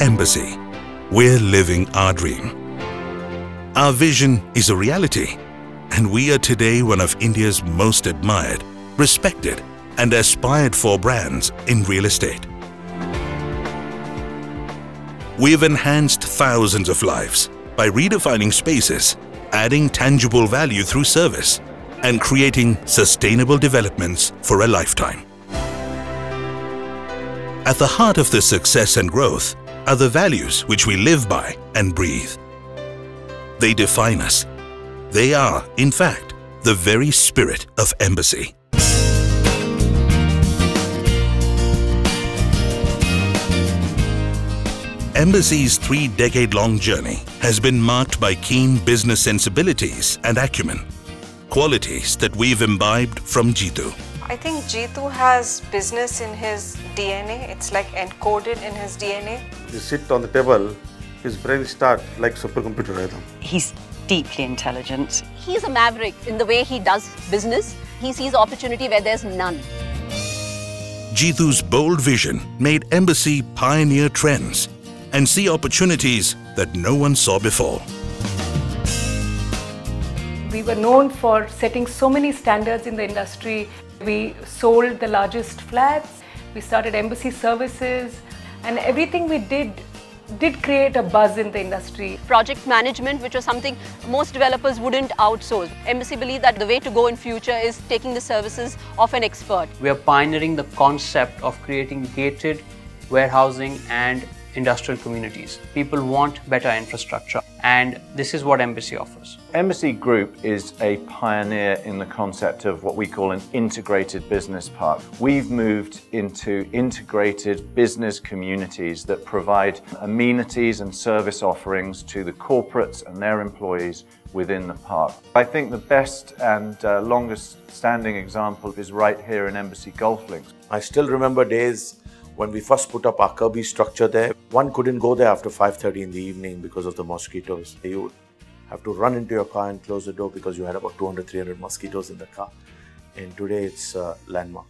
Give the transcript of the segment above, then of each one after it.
Embassy, we're living our dream. Our vision is a reality, and we are today one of India's most admired, respected, and aspired for brands in real estate. We've enhanced thousands of lives by redefining spaces, adding tangible value through service, and creating sustainable developments for a lifetime. At the heart of this success and growth are the values which we live by and breathe. They define us. They are, in fact, the very spirit of Embassy. Embassy's 3-decade-long journey has been marked by keen business sensibilities and acumen, qualities that we've imbibed from Jeetu. I think Jeetu has business in his DNA. It's like encoded in his DNA. You sit on the table, his brain starts like supercomputer. He's deeply intelligent. He's a maverick in the way he does business. He sees opportunity where there's none. Jeetu's bold vision made Embassy pioneer trends and see opportunities that no one saw before. We were known for setting so many standards in the industry. We sold the largest flats, we started Embassy Services, and everything we did create a buzz in the industry. Project management, which was something most developers wouldn't outsource. Embassy believed that the way to go in future is taking the services of an expert. We are pioneering the concept of creating gated warehousing and industrial communities. People want better infrastructure, and this is what Embassy offers. Embassy Group is a pioneer in the concept of what we call an integrated business park. We've moved into integrated business communities that provide amenities and service offerings to the corporates and their employees within the park. I think the best and longest standing example is right here in Embassy Golf Links. I still remember days when we first put up our Kirby structure there. One couldn't go there after 5:30 in the evening because of the mosquitoes. You would have to run into your car and close the door because you had about 200-300 mosquitoes in the car. And today it's a landmark.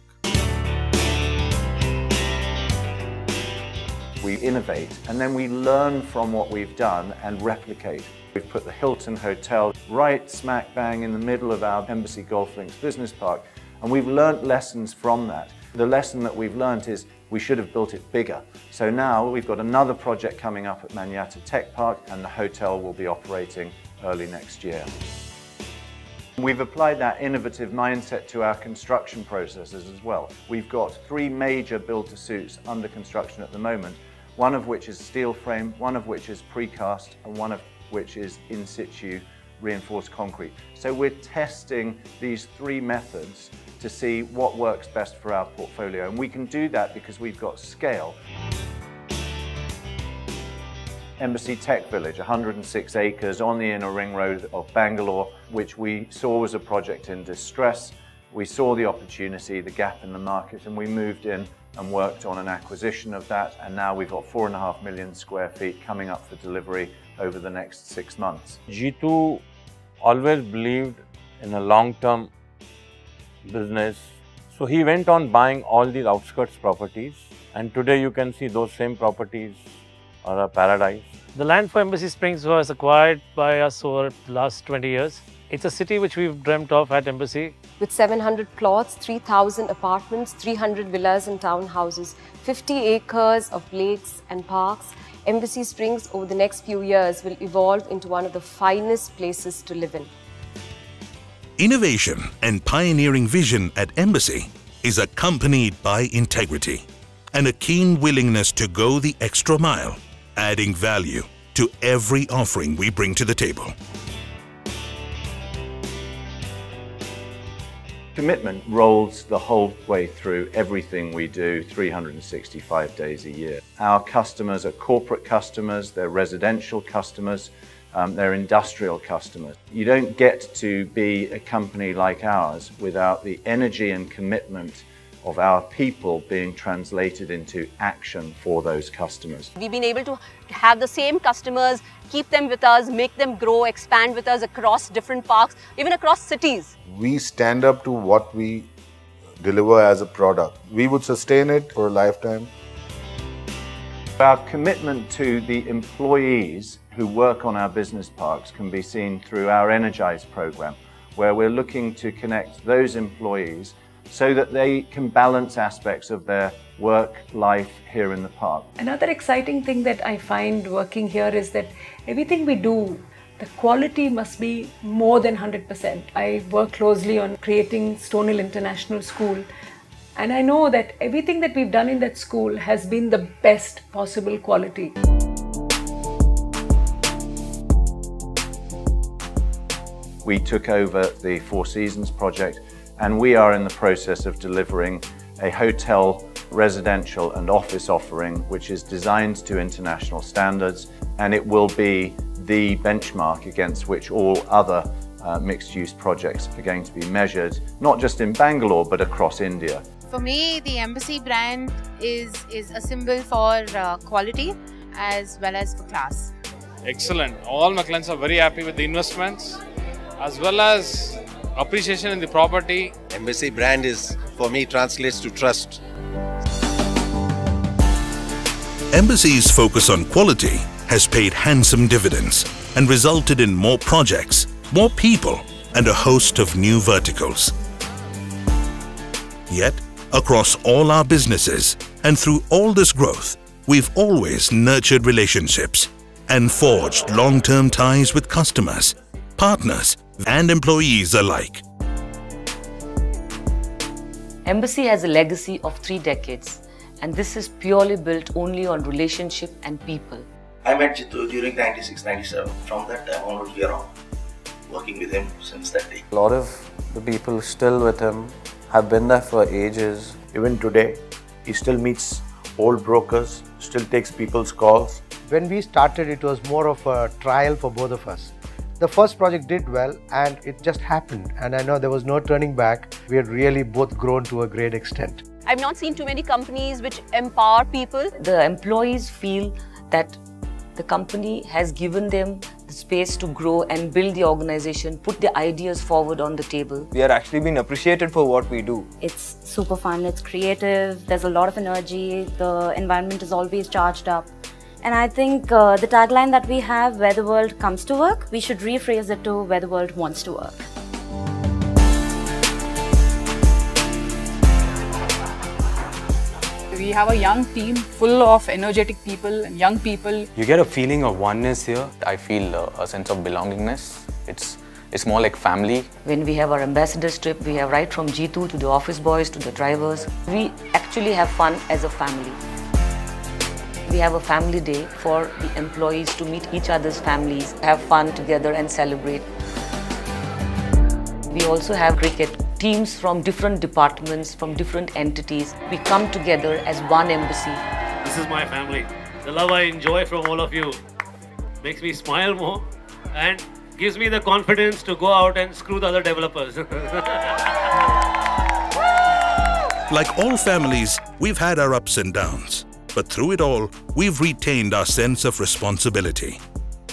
We innovate and then we learn from what we've done and replicate. We've put the Hilton Hotel right smack bang in the middle of our Embassy Golf Links business park, and we've learnt lessons from that. The lesson that we've learnt is we should have built it bigger. So now we've got another project coming up at Manyata Tech Park, and the hotel will be operating early next year. We've applied that innovative mindset to our construction processes as well. We've got 3 major build-to-suits under construction at the moment, one of which is steel frame, one of which is precast, and one of which is in situ reinforced concrete. So we're testing these 3 methods to see what works best for our portfolio, and we can do that because we've got scale. Embassy Tech Village, 106 acres on the inner ring road of Bangalore, which we saw was a project in distress. We saw the opportunity, the gap in the market, and we moved in and worked on an acquisition of that, and now we've got 4.5 million square feet coming up for delivery over the next 6 months. Jeetu always believed in a long-term business, so he went on buying all these outskirts properties, and today you can see those same properties are a paradise. The land for Embassy Springs was acquired by us over the last 20 years. It's a city which we've dreamt of at Embassy. With 700 plots, 3,000 apartments, 300 villas and townhouses, 50 acres of lakes and parks, Embassy Springs over the next few years will evolve into one of the finest places to live in. Innovation and pioneering vision at Embassy is accompanied by integrity and a keen willingness to go the extra mile, adding value to every offering we bring to the table. Commitment rolls the whole way through everything we do 365 days a year. Our customers are corporate customers, they're residential customers, they're industrial customers. You don't get to be a company like ours without the energy and commitment of our people being translated into action for those customers. We've been able to have the same customers, keep them with us, make them grow, expand with us across different parks, even across cities. We stand up to what we deliver as a product. We would sustain it for a lifetime. Our commitment to the employees who work on our business parks can be seen through our Energize program, where we're looking to connect those employees so that they can balance aspects of their work life here in the park. Another exciting thing that I find working here is that everything we do, the quality must be more than 100%. I work closely on creating Stonehill International School, and I know that everything that we've done in that school has been the best possible quality. We took over the Four Seasons project, and we are in the process of delivering a hotel, residential and office offering which is designed to international standards, and it will be the benchmark against which all other mixed-use projects are going to be measured, not just in Bangalore but across India. For me, the Embassy brand is a symbol for quality as well as for class. Excellent. All my clients are very happy with the investments as well as appreciation in the property. Embassy brand is, for me, translates to trust. Embassy's focus on quality has paid handsome dividends and resulted in more projects, more people, and a host of new verticals. Yet, across all our businesses and through all this growth, we've always nurtured relationships and forged long-term ties with customers, partners, and employees alike. Embassy has a legacy of 3 decades, and this is purely built only on relationship and people. I met Jitu during 96-97. From that time onwards, we are all working with him since that day. A lot of the people still with him have been there for ages. Even today, he still meets old brokers, still takes people's calls. When we started, it was more of a trial for both of us. The first project did well and it just happened, and I know there was no turning back. We had really both grown to a great extent. I've not seen too many companies which empower people. The employees feel that the company has given them the space to grow and build the organization, put the ideas forward on the table. We are actually being appreciated for what we do. It's super fun, it's creative, there's a lot of energy, the environment is always charged up. And I think the tagline that we have, where the world comes to work, we should rephrase it to where the world wants to work. We have a young team full of energetic people and young people. You get a feeling of oneness here. I feel a sense of belongingness. It's more like family. When we have our ambassadors trip, we have right from Jitu to the office boys to the drivers. We actually have fun as a family. We have a family day for the employees to meet each other's families, have fun together and celebrate. We also have cricket. Teams from different departments, from different entities, we come together as one embassy. This is my family. The love I enjoy from all of you makes me smile more and gives me the confidence to go out and screw the other developers. Like all families, we've had our ups and downs, but through it all, we've retained our sense of responsibility,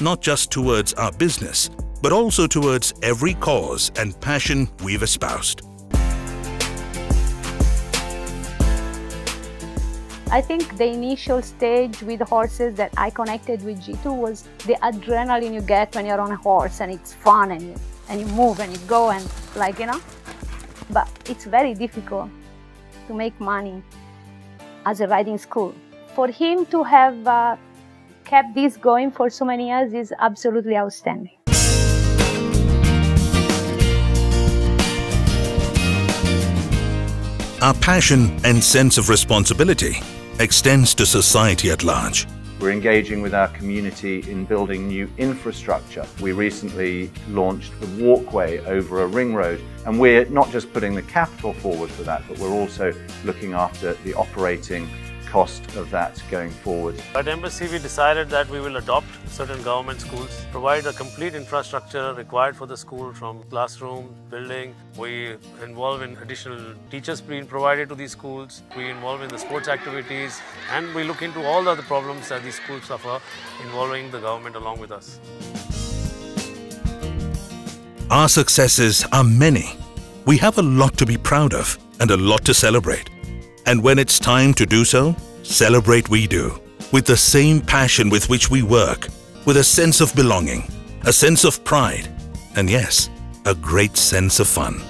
not just towards our business, but also towards every cause and passion we've espoused. I think the initial stage with horses that I connected with Jitu was the adrenaline you get when you're on a horse, and it's fun, and you move and you go and but it's very difficult to make money as a riding school. For him to have kept this going for so many years is absolutely outstanding. Our passion and sense of responsibility extends to society at large. We're engaging with our community in building new infrastructure. We recently launched a walkway over a ring road, and we're not just putting the capital forward for that, but we're also looking after the operating cost of that going forward. At Embassy, we decided that we will adopt certain government schools, provide a complete infrastructure required for the school, from classroom, building. We involve in additional teachers being provided to these schools. We involve in the sports activities, and we look into all the other problems that these schools suffer, involving the government along with us. Our successes are many. We have a lot to be proud of and a lot to celebrate. And when it's time to do so, celebrate we do. with the same passion with which we work, with a sense of belonging, a sense of pride, and yes, a great sense of fun.